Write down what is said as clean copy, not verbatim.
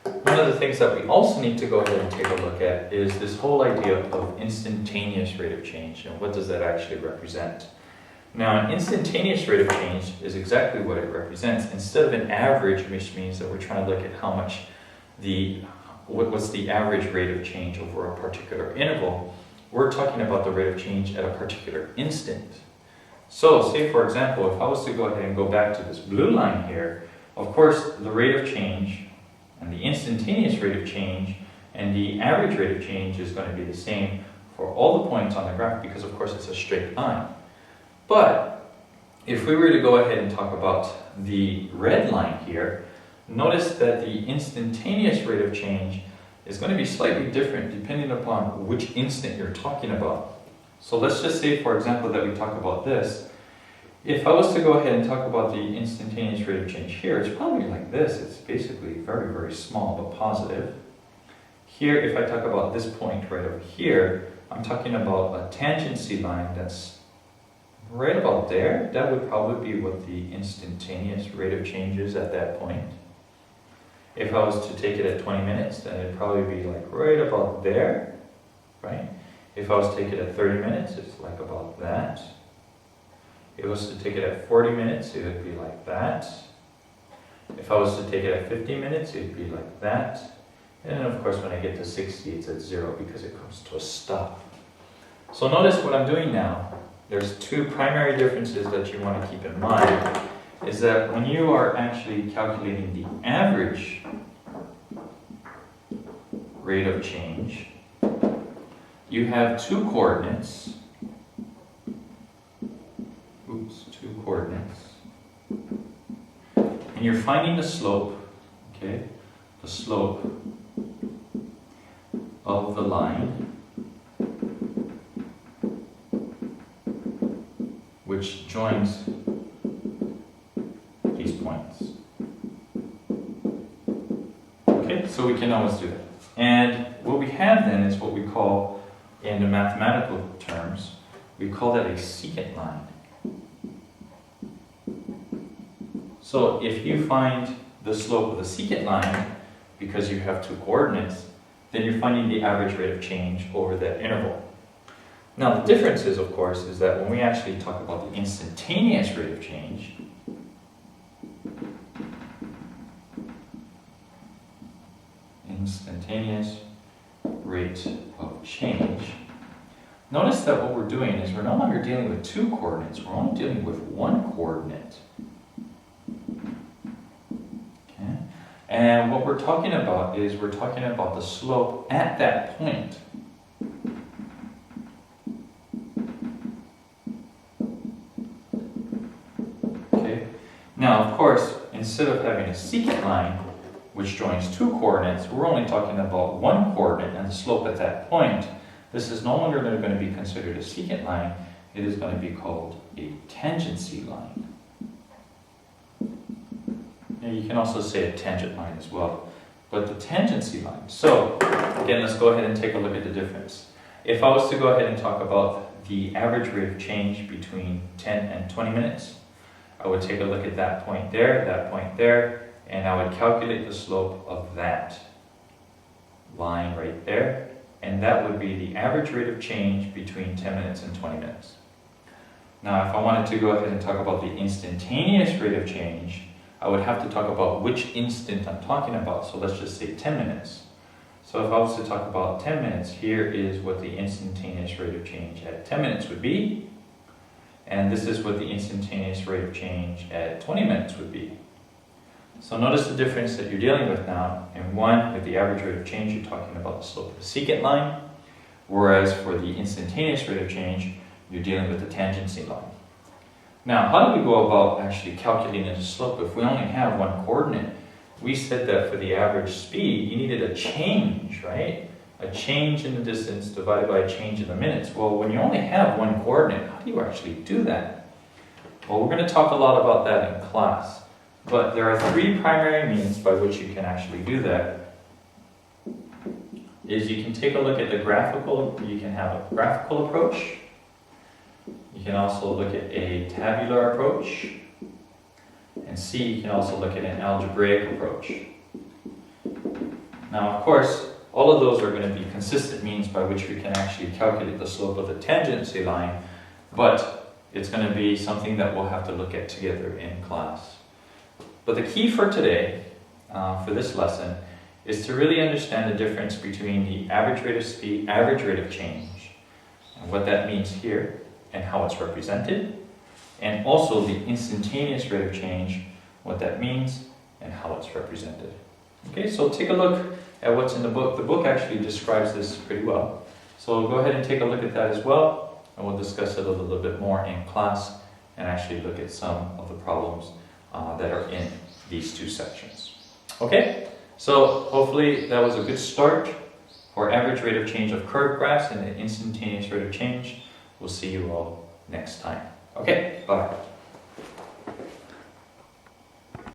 One of the things that we also need to go ahead and take a look at is this whole idea of instantaneous rate of change, and what does that actually represent? Now, an instantaneous rate of change is exactly what it represents. Instead of an average, which means that we're trying to look at how much what's the average rate of change over a particular interval, we're talking about the rate of change at a particular instant. So, say for example, if I was to go ahead and go back to this blue line here, of course, the rate of change and the instantaneous rate of change and the average rate of change is going to be the same for all the points on the graph, because of course it's a straight line. But if we were to go ahead and talk about the red line here, notice that the instantaneous rate of change is going to be slightly different depending upon which instant you're talking about. So let's just say, for example, that we talk about this. If I was to go ahead and talk about the instantaneous rate of change here, it's probably like this. It's basically very, very small but positive. Here, if I talk about this point right over here, I'm talking about a tangency line that's right about there. That would probably be what the instantaneous rate of change is at that point. If I was to take it at 20 minutes, then it'd probably be like right about there, right? If I was to take it at 30 minutes, it's like about that. If I was to take it at 40 minutes, it would be like that. If I was to take it at 50 minutes, it would be like that. And then of course when I get to 60, it's at 0 because it comes to a stop. So notice what I'm doing now. There's two primary differences that you want to keep in mind, is that when you are actually calculating the average rate of change, you have two coordinates. Two coordinates. And you're finding the slope, okay? The slope of the line which joins these points. Okay, so we can always do that. And what we have then is what we call, in the mathematical terms, we call that a secant line. So if you find the slope of the secant line, because you have two coordinates, then you're finding the average rate of change over that interval. Now the difference is, of course, is that when we actually talk about the instantaneous rate of change, notice that what we're doing is we're no longer dealing with two coordinates, we're only dealing with one coordinate. Okay? And what we're talking about is we're talking about the slope at that point. Okay? Now, of course, instead of having a secant line which joins two coordinates, we're only talking about one coordinate and the slope at that point. This is no longer going to be considered a secant line, it is going to be called a tangency line. And you can also say a tangent line as well, but the tangency line. So, again, let's go ahead and take a look at the difference. If I was to go ahead and talk about the average rate of change between 10 and 20 minutes, I would take a look at that point there, and I would calculate the slope of that line right there. And that would be the average rate of change between 10 minutes and 20 minutes. Now, if I wanted to go ahead and talk about the instantaneous rate of change, I would have to talk about which instant I'm talking about. So let's just say 10 minutes. So if I was to talk about 10 minutes, here is what the instantaneous rate of change at 10 minutes would be. And this is what the instantaneous rate of change at 20 minutes would be. So notice the difference that you're dealing with now. In one, with the average rate of change, you're talking about the slope of the secant line, whereas for the instantaneous rate of change, you're dealing with the tangency line. Now, how do we go about actually calculating the slope if we only have one coordinate? We said that for the average speed, you needed a change, right? A change in the distance divided by a change in the minutes. Well, when you only have one coordinate, how do you actually do that? Well, we're going to talk a lot about that in class. But there are three primary means by which you can actually do that. Is you can take a look at the graphical, you can have a graphical approach. You can also look at a tabular approach. And C, you can also look at an algebraic approach. Now, of course, all of those are going to be consistent means by which we can actually calculate the slope of the tangency line, but it's going to be something that we'll have to look at together in class. But the key for today, for this lesson, is to really understand the difference between the average rate of speed, average rate of change, and what that means here, and how it's represented, and also the instantaneous rate of change, what that means, and how it's represented. Okay, so take a look at what's in the book. The book actually describes this pretty well. So go ahead and take a look at that as well, and we'll discuss it a little bit more in class, and actually look at some of the problems that are in these two sections. Okay, so hopefully that was a good start for average rate of change of curved graphs and the instantaneous rate of change. We'll see you all next time. Okay, bye.